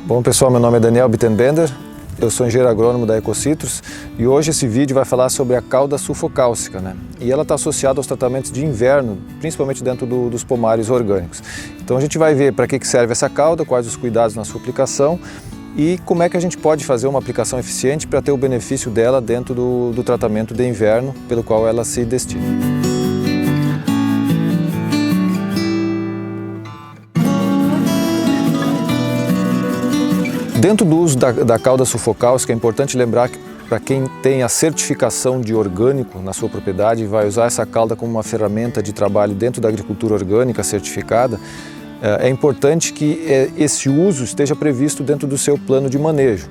Bom pessoal, meu nome é Daniel Bittenbender, eu sou engenheiro agrônomo da Ecocitrus e hoje esse vídeo vai falar sobre a cauda sulfocálcica, né? E ela está associada aos tratamentos de inverno, principalmente dentro dos pomares orgânicos. Então a gente vai ver para que serve essa cauda, quais os cuidados na sua aplicação e como é que a gente pode fazer uma aplicação eficiente para ter o benefício dela dentro do tratamento de inverno pelo qual ela se destina. Dentro do uso da cauda sulfocálcica, é importante lembrar que para quem tem a certificação de orgânico na sua propriedade e vai usar essa cauda como uma ferramenta de trabalho dentro da agricultura orgânica certificada, é importante que esse uso esteja previsto dentro do seu plano de manejo.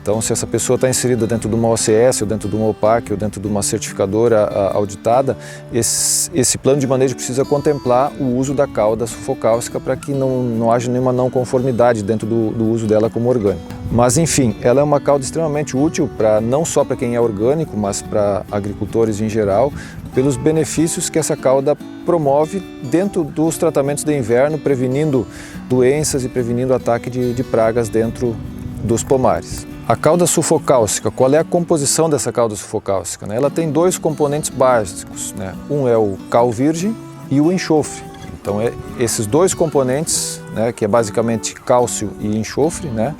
Então, se essa pessoa está inserida dentro de uma OCS, ou dentro de uma OPAC, ou dentro de uma certificadora auditada, esse plano de manejo precisa contemplar o uso da cauda sulfocálcica para que não haja nenhuma não conformidade dentro do uso dela como orgânico. Mas, enfim, ela é uma cauda extremamente útil não só para quem é orgânico, mas para agricultores em geral, pelos benefícios que essa cauda promove dentro dos tratamentos de inverno, prevenindo doenças e prevenindo ataque de pragas dentro dos pomares. A cauda sulfocálcica, qual é a composição dessa cauda sulfocálcica? Ela tem dois componentes básicos, né? Um é o cal virgem e o enxofre. Então esses dois componentes, né, que é basicamente cálcio e enxofre, né,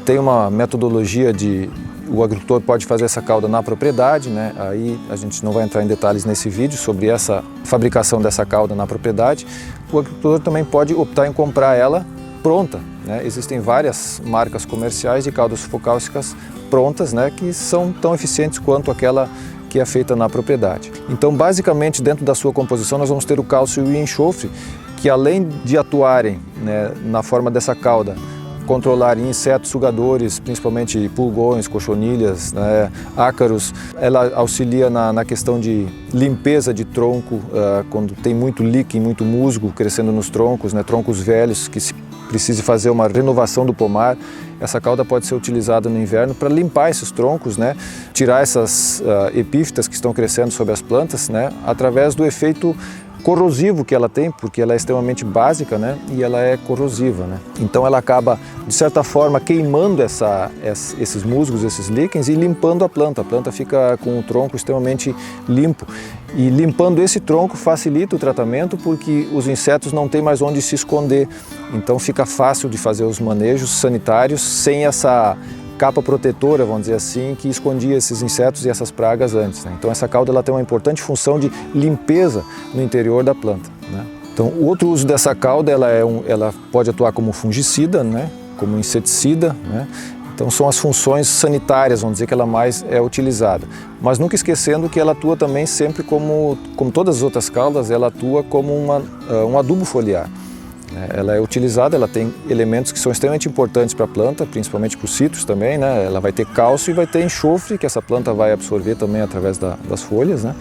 tem uma metodologia o agricultor pode fazer essa cauda na propriedade, né? Aí a gente não vai entrar em detalhes nesse vídeo sobre essa fabricação dessa cauda na propriedade. O agricultor também pode optar em comprar ela pronta, né? Existem várias marcas comerciais de caudas sulfocálcicas prontas, né, que são tão eficientes quanto aquela que é feita na propriedade. Então, basicamente, dentro da sua composição, nós vamos ter o cálcio e o enxofre, que além de atuarem, né, na forma dessa cauda, controlar insetos sugadores, principalmente pulgões, cochonilhas, né, ácaros. Ela auxilia na questão de limpeza de tronco, quando tem muito líquen, muito musgo crescendo nos troncos, né, troncos velhos que se precise fazer uma renovação do pomar. Essa cauda pode ser utilizada no inverno para limpar esses troncos, né, tirar essas epífitas que estão crescendo sobre as plantas, né, através do efeito corrosivo que ela tem, porque ela é extremamente básica, né, e ela é corrosiva, né. Então ela acaba, de certa forma, queimando esses musgos, esses líquens e limpando a planta. A planta fica com o tronco extremamente limpo. E limpando esse tronco facilita o tratamento porque os insetos não têm mais onde se esconder. Então fica fácil de fazer os manejos sanitários sem essa capa protetora, vamos dizer assim, que escondia esses insetos e essas pragas antes, né? Então essa cauda ela tem uma importante função de limpeza no interior da planta, né? Então o outro uso dessa cauda ela pode atuar como fungicida, né? Como inseticida, né? Então são as funções sanitárias, vamos dizer, que ela mais é utilizada. Mas nunca esquecendo que ela atua também sempre como todas as outras caudas, ela atua como um adubo foliar. Ela é utilizada, ela tem elementos que são extremamente importantes para a planta, principalmente para os citros também, né? Ela vai ter cálcio e vai ter enxofre, que essa planta vai absorver também através das folhas, né?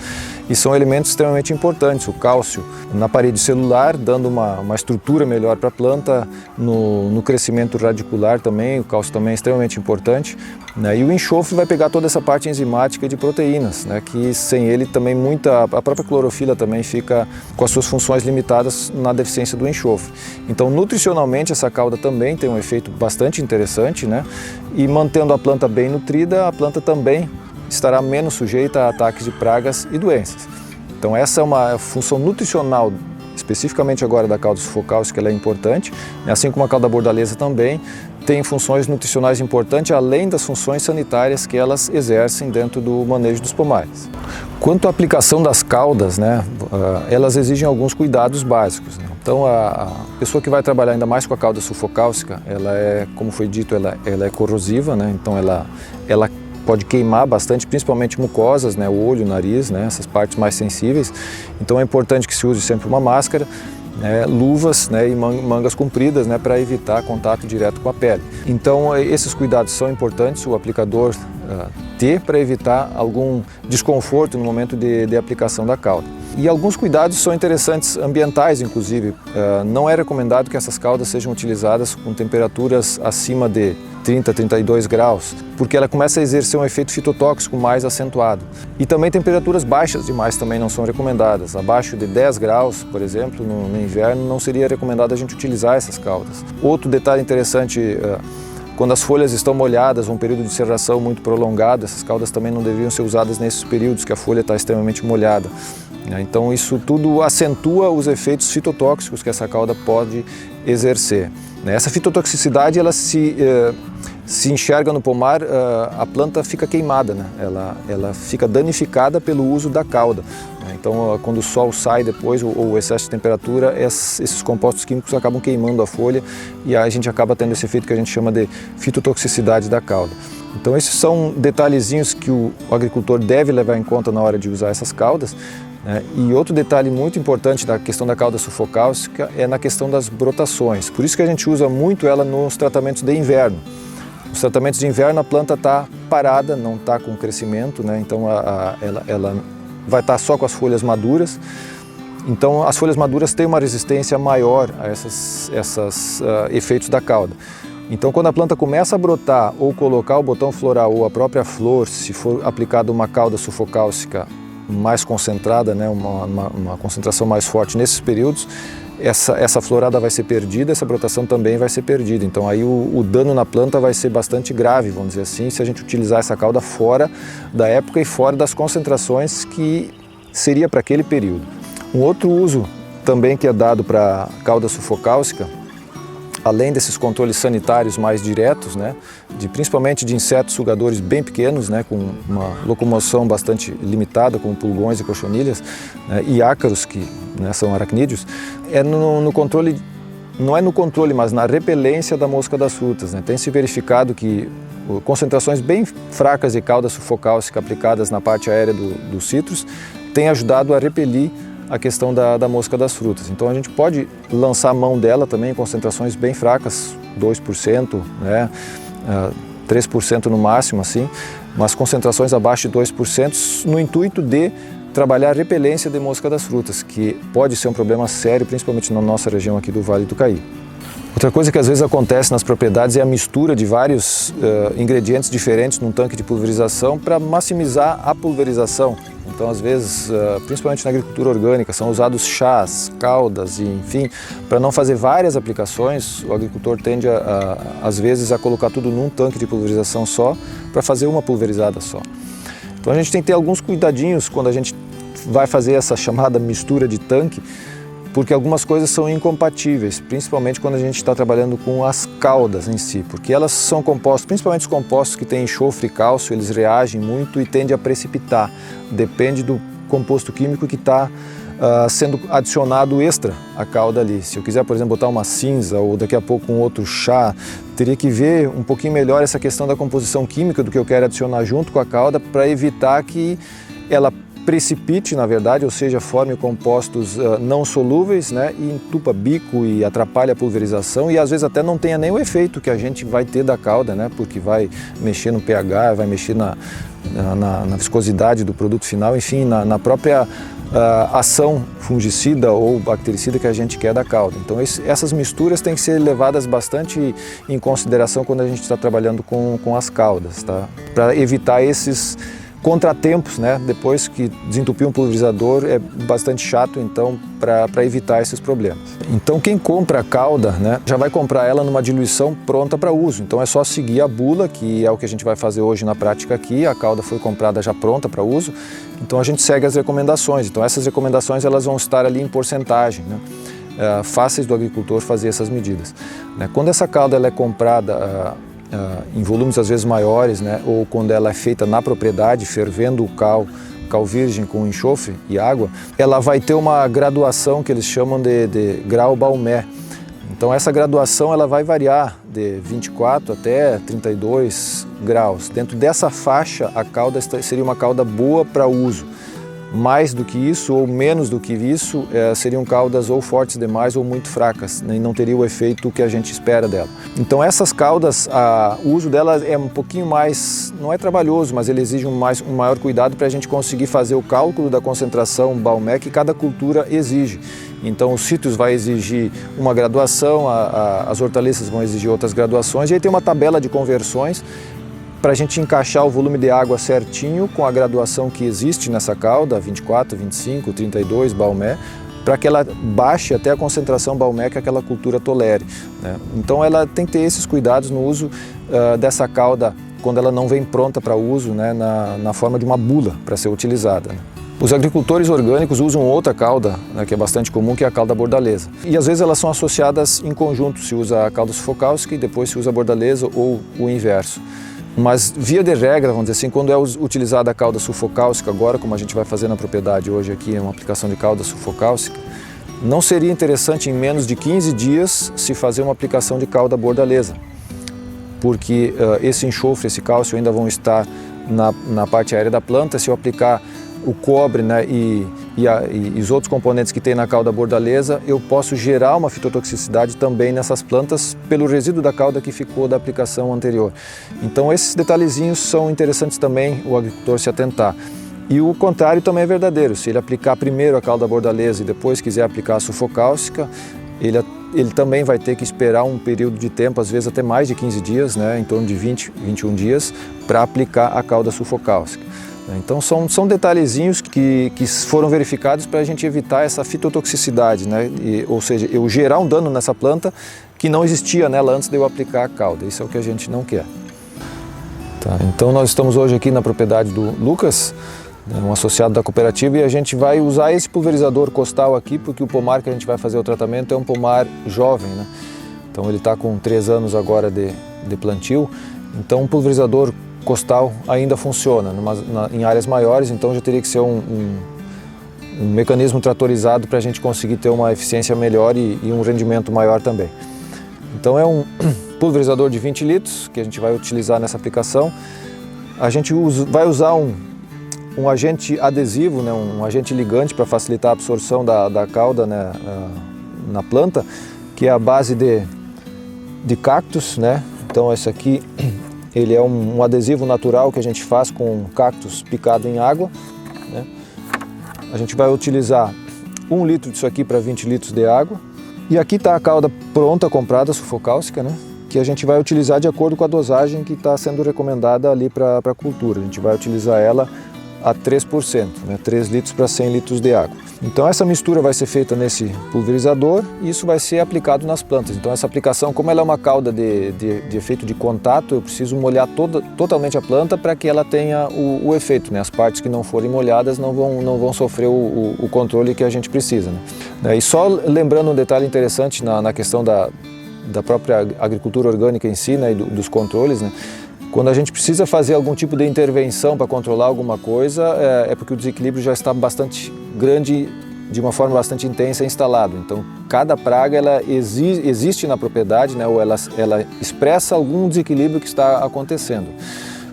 E são elementos extremamente importantes. O cálcio na parede celular, dando uma estrutura melhor para a planta, no crescimento radicular também, o cálcio também é extremamente importante, né? E o enxofre vai pegar toda essa parte enzimática e de proteínas, né? Que sem ele também a própria clorofila também fica com as suas funções limitadas na deficiência do enxofre. Então, nutricionalmente, essa cauda também tem um efeito bastante interessante, né? E mantendo a planta bem nutrida, a planta também estará menos sujeita a ataques de pragas e doenças. Então, essa é uma função nutricional, especificamente agora da cauda sulfocálcica, que ela é importante, assim como a cauda bordaleza também tem funções nutricionais importantes, além das funções sanitárias que elas exercem dentro do manejo dos pomares. Quanto à aplicação das caudas, né, elas exigem alguns cuidados básicos, né? Então, a pessoa que vai trabalhar ainda mais com a cauda sulfocálcica, ela é, como foi dito, ela é corrosiva, né? Então ela pode queimar bastante, principalmente mucosas, né? O olho, o nariz, né? Essas partes mais sensíveis. Então é importante que se use sempre uma máscara, né? Luvas, né? E mangas compridas, né? Para evitar contato direto com a pele. Então esses cuidados são importantes, o aplicador ter para evitar algum desconforto no momento de aplicação da cauda. E alguns cuidados são interessantes, ambientais inclusive. Não é recomendado que essas caudas sejam utilizadas com temperaturas acima de 30, 32 graus, porque ela começa a exercer um efeito fitotóxico mais acentuado. E também temperaturas baixas demais também não são recomendadas. Abaixo de 10 graus, por exemplo, no inverno, não seria recomendado a gente utilizar essas caudas. Outro detalhe interessante, Quando as folhas estão molhadas, um período de cerração muito prolongado, essas caudas também não deveriam ser usadas nesses períodos que a folha está extremamente molhada. Então isso tudo acentua os efeitos fitotóxicos que essa cauda pode exercer. Essa fitotoxicidade ela se enxerga no pomar, a planta fica queimada, né? Ela fica danificada pelo uso da cauda. Então quando o sol sai depois, ou o excesso de temperatura, esses compostos químicos acabam queimando a folha e a gente acaba tendo esse efeito que a gente chama de fitotoxicidade da cauda. Então esses são detalhezinhos que o agricultor deve levar em conta na hora de usar essas caudas. E outro detalhe muito importante da questão da cauda sulfocáustica é na questão das brotações. Por isso que a gente usa muito ela nos tratamentos de inverno. Nos tratamentos de inverno a planta está parada, não está com crescimento, né? Então ela vai estar só com as folhas maduras. Então as folhas maduras têm uma resistência maior a esses efeitos da cauda. Então quando a planta começa a brotar ou colocar o botão floral ou a própria flor, se for aplicada uma cauda sulfocáustica mais concentrada, né, uma concentração mais forte nesses períodos, essa florada vai ser perdida, essa brotação também vai ser perdida. Então aí o dano na planta vai ser bastante grave, vamos dizer assim, se a gente utilizar essa cauda fora da época e fora das concentrações que seria para aquele período. Um outro uso também que é dado para a cauda sulfocáustica, além desses controles sanitários mais diretos, né, principalmente de insetos sugadores bem pequenos, né, com uma locomoção bastante limitada, como pulgões e cochonilhas, né, e ácaros, que, né, são aracnídeos, é no controle, não é no controle, mas na repelência da mosca das frutas, né. Tem se verificado que concentrações bem fracas de cauda sulfocáustica aplicadas na parte aérea dos citros têm ajudado a repelir a questão da mosca das frutas. Então a gente pode lançar a mão dela também em concentrações bem fracas, 2%, né, 3% no máximo, assim, mas concentrações abaixo de 2% no intuito de trabalhar a repelência de mosca das frutas, que pode ser um problema sério, principalmente na nossa região aqui do Vale do Caí. Outra coisa que às vezes acontece nas propriedades é a mistura de vários ingredientes diferentes num tanque de pulverização para maximizar a pulverização. Então, às vezes, principalmente na agricultura orgânica, são usados chás, caudas e, enfim, para não fazer várias aplicações, o agricultor tende, às vezes, a colocar tudo num tanque de pulverização só, para fazer uma pulverizada só. Então, a gente tem que ter alguns cuidadinhos quando a gente vai fazer essa chamada mistura de tanque, porque algumas coisas são incompatíveis, principalmente quando a gente está trabalhando com as caudas em si, porque elas são compostos, principalmente os compostos que têm enxofre e cálcio, eles reagem muito e tendem a precipitar, depende do composto químico que está sendo adicionado extra à cauda ali. Se eu quiser, por exemplo, botar uma cinza ou daqui a pouco um outro chá, teria que ver um pouquinho melhor essa questão da composição química do que eu quero adicionar junto com a cauda para evitar que ela precipite, na verdade, ou seja, forme compostos não solúveis, né, e entupa bico e atrapalha a pulverização e às vezes até não tenha nem o efeito que a gente vai ter da cauda, né, porque vai mexer no pH, vai mexer na viscosidade do produto final, enfim, na própria ação fungicida ou bactericida que a gente quer da cauda. Então essas misturas têm que ser levadas bastante em consideração quando a gente está trabalhando com as caudas, tá? Para evitar esses contratempos, né? Depois que desentupir um pulverizador é bastante chato, então, para evitar esses problemas. Então quem compra a cauda, né, já vai comprar ela numa diluição pronta para uso. Então é só seguir a bula, que é o que a gente vai fazer hoje na prática aqui. A cauda foi comprada já pronta para uso, então a gente segue as recomendações. Então essas recomendações elas vão estar ali em porcentagem, né? Fáceis do agricultor fazer essas medidas, né? Quando essa cauda ela é comprada em volumes às vezes maiores, né, ou quando ela é feita na propriedade, fervendo o cal virgem com enxofre e água, ela vai ter uma graduação que eles chamam de grau Balmé. Então essa graduação ela vai variar de 24 até 32 graus. Dentro dessa faixa a cauda seria uma cauda boa para uso. Mais do que isso ou menos do que isso seriam caudas ou fortes demais ou muito fracas, né, e não teria o efeito que a gente espera dela. Então essas caudas, o uso delas é um pouquinho mais, não é trabalhoso, mas ele exige um maior cuidado para a gente conseguir fazer o cálculo da concentração Balmé que cada cultura exige. Então os cítrus vai exigir uma graduação, as hortaliças vão exigir outras graduações, e aí tem uma tabela de conversões para a gente encaixar o volume de água certinho com a graduação que existe nessa cauda, 24, 25, 32, Balmé, para que ela baixe até a concentração Balmer que aquela cultura tolere, né? Então ela tem que ter esses cuidados no uso dessa cauda quando ela não vem pronta para uso, né, na forma de uma bula para ser utilizada, né? Os agricultores orgânicos usam outra cauda, né, que é bastante comum, que é a cauda bordaleza. E às vezes elas são associadas em conjunto, se usa a cauda sufocáustica e depois se usa a bordaleza ou o inverso. Mas via de regra, vamos dizer assim, quando é utilizada a cauda sufocáustica, agora como a gente vai fazer na propriedade hoje aqui, é uma aplicação de cauda sufocáustica, não seria interessante em menos de 15 dias se fazer uma aplicação de cauda bordaleza, porque esse enxofre, esse cálcio ainda vão estar na parte aérea da planta. Se eu aplicar o cobre, né, e os outros componentes que tem na cauda bordaleza, eu posso gerar uma fitotoxicidade também nessas plantas pelo resíduo da cauda que ficou da aplicação anterior. Então esses detalhezinhos são interessantes também o agricultor se atentar. E o contrário também é verdadeiro, se ele aplicar primeiro a cauda bordaleza e depois quiser aplicar a sufocáustica, ele também vai ter que esperar um período de tempo, às vezes até mais de 15 dias, né, em torno de 20, 21 dias, para aplicar a cauda sufocáustica. Então são detalhezinhos que foram verificados para a gente evitar essa fitotoxicidade, né? Ou seja, eu gerar um dano nessa planta que não existia nela antes de eu aplicar a cauda. Isso é o que a gente não quer. Tá, então nós estamos hoje aqui na propriedade do Lucas, um associado da cooperativa, e a gente vai usar esse pulverizador costal aqui porque o pomar que a gente vai fazer o tratamento é um pomar jovem, né? Então ele está com 3 anos agora de plantio, então um pulverizador costal ainda funciona em áreas maiores, então já teria que ser um mecanismo tratorizado para a gente conseguir ter uma eficiência melhor e um rendimento maior também. Então é um pulverizador de 20 litros que a gente vai utilizar nessa aplicação. A gente vai usar um agente adesivo, né, um agente ligante para facilitar a absorção da cauda, né, na planta, que é a base de cactos, né? Então esse aqui ele é um adesivo natural que a gente faz com cactos picado em água, né? A gente vai utilizar 1 litro disso aqui para 20 litros de água. E aqui está a cauda pronta, comprada, sufocáustica, né? Que a gente vai utilizar de acordo com a dosagem que está sendo recomendada ali para a cultura. A gente vai utilizar ela a 3%, né? 3 litros para 100 litros de água. Então essa mistura vai ser feita nesse pulverizador e isso vai ser aplicado nas plantas. Então essa aplicação, como ela é uma cauda de efeito de contato, eu preciso molhar totalmente a planta para que ela tenha o efeito, né? As partes que não forem molhadas não vão sofrer o controle que a gente precisa, né? E só lembrando um detalhe interessante na questão da própria agricultura orgânica em si, né? E dos controles, né? Quando a gente precisa fazer algum tipo de intervenção para controlar alguma coisa, é porque o desequilíbrio já está bastante grande, de uma forma bastante intensa instalado. Então, cada praga ela existe na propriedade, né, ou ela expressa algum desequilíbrio que está acontecendo.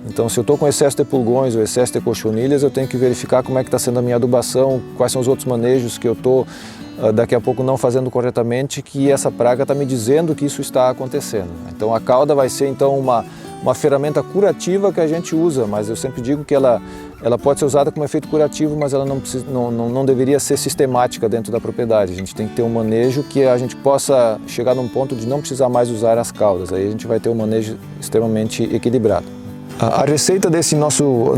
Então, se eu estou com excesso de pulgões ou excesso de cochonilhas, eu tenho que verificar como é que está sendo a minha adubação, quais são os outros manejos que eu estou daqui a pouco não fazendo corretamente, que essa praga está me dizendo que isso está acontecendo. Então, a cauda vai ser então uma ferramenta curativa que a gente usa, mas eu sempre digo que ela pode ser usada como efeito curativo, mas ela não deveria ser sistemática dentro da propriedade. A gente tem que ter um manejo que a gente possa chegar num ponto de não precisar mais usar as caudas. Aí a gente vai ter um manejo extremamente equilibrado. A receita nesse nosso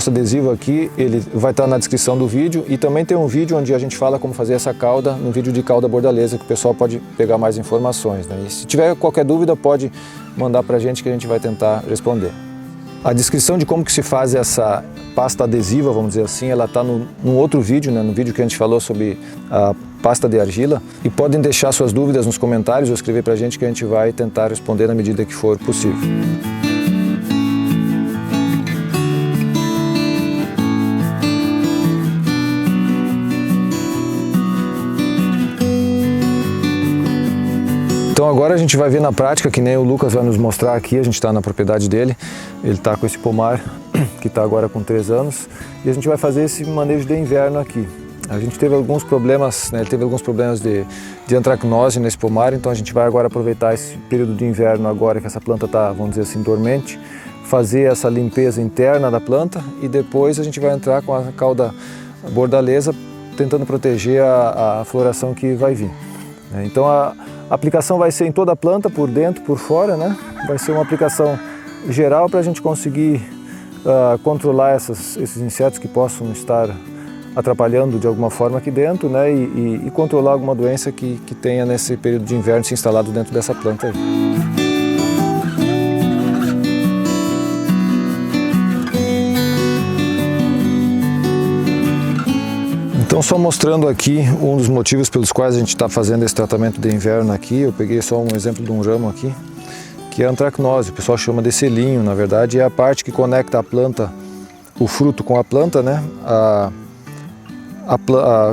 adesivo aqui, ele vai estar na descrição do vídeo, e também tem um vídeo onde a gente fala como fazer essa cauda, um vídeo de cauda bordaleza, que o pessoal pode pegar mais informações, né? E se tiver qualquer dúvida, pode mandar para a gente que a gente vai tentar responder. A descrição de como que se faz essa pasta adesiva, vamos dizer assim, ela está num outro vídeo, né? No vídeo que a gente falou sobre a pasta de argila, e podem deixar suas dúvidas nos comentários ou escrever para a gente que a gente vai tentar responder na medida que for possível. Então agora a gente vai ver na prática, que nem o Lucas vai nos mostrar aqui, a gente está na propriedade dele, ele está com esse pomar que está agora com 3 anos, e a gente vai fazer esse manejo de inverno aqui. A gente teve alguns problemas, né, ele teve alguns problemas de antracnose nesse pomar, então a gente vai agora aproveitar esse período de inverno agora que essa planta está, vamos dizer assim, dormente, fazer essa limpeza interna da planta, e depois a gente vai entrar com a cauda bordaleza tentando proteger a floração que vai vir. Então a aplicação vai ser em toda a planta, por dentro, por fora, né? Vai ser uma aplicação geral para a gente conseguir controlar esses insetos que possam estar atrapalhando de alguma forma aqui dentro, né, e controlar alguma doença que tenha nesse período de inverno se instalado dentro dessa planta aí. Então, só mostrando aqui um dos motivos pelos quais a gente está fazendo esse tratamento de inverno aqui, eu peguei só um exemplo de um ramo aqui, que é a antracnose, o pessoal chama de selinho, na verdade é a parte que conecta a planta, o fruto com a planta, né?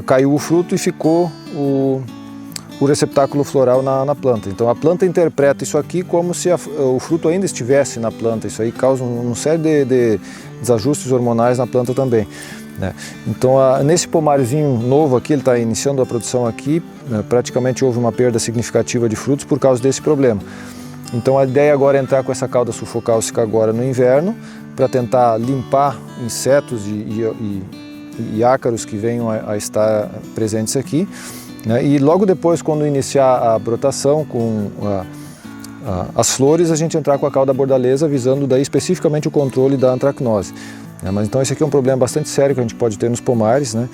Caiu o fruto e ficou o receptáculo floral na planta. Então a planta interpreta isso aqui como se o fruto ainda estivesse na planta, isso aí causa uma série de desajustes hormonais na planta também. Então, nesse pomáriozinho novo aqui, ele está iniciando a produção aqui, praticamente houve uma perda significativa de frutos por causa desse problema. Então, a ideia agora é entrar com essa cauda sulfocálcica agora no inverno, para tentar limpar insetos e ácaros que venham a estar presentes aqui. E logo depois, quando iniciar a brotação com as flores, a gente entrar com a cauda bordaleza, visando daí especificamente o controle da antracnose. Mas então esse aqui é um problema bastante sério que a gente pode ter nos pomares, né?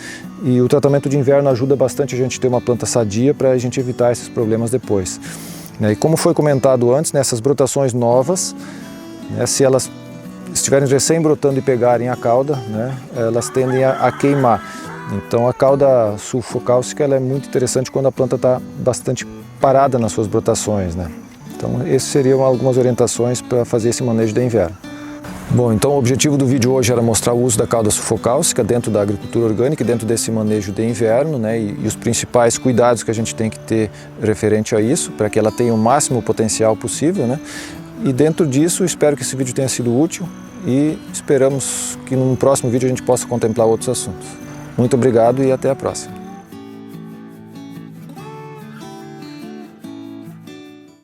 E o tratamento de inverno ajuda bastante a gente ter uma planta sadia para a gente evitar esses problemas depois. E como foi comentado antes, nessas brotações novas, se elas estiverem recém brotando e pegarem a cauda, elas tendem a queimar. Então a cauda sulfocálcica ela é muito interessante quando a planta está bastante parada nas suas brotações, né? Então essas seriam algumas orientações para fazer esse manejo de inverno. Bom, então o objetivo do vídeo hoje era mostrar o uso da cauda sulfocálcica dentro da agricultura orgânica, dentro desse manejo de inverno, e os principais cuidados que a gente tem que ter referente a isso, para que ela tenha o máximo potencial possível, E dentro disso, espero que esse vídeo tenha sido útil e esperamos que no próximo vídeo a gente possa contemplar outros assuntos. Muito obrigado e até a próxima.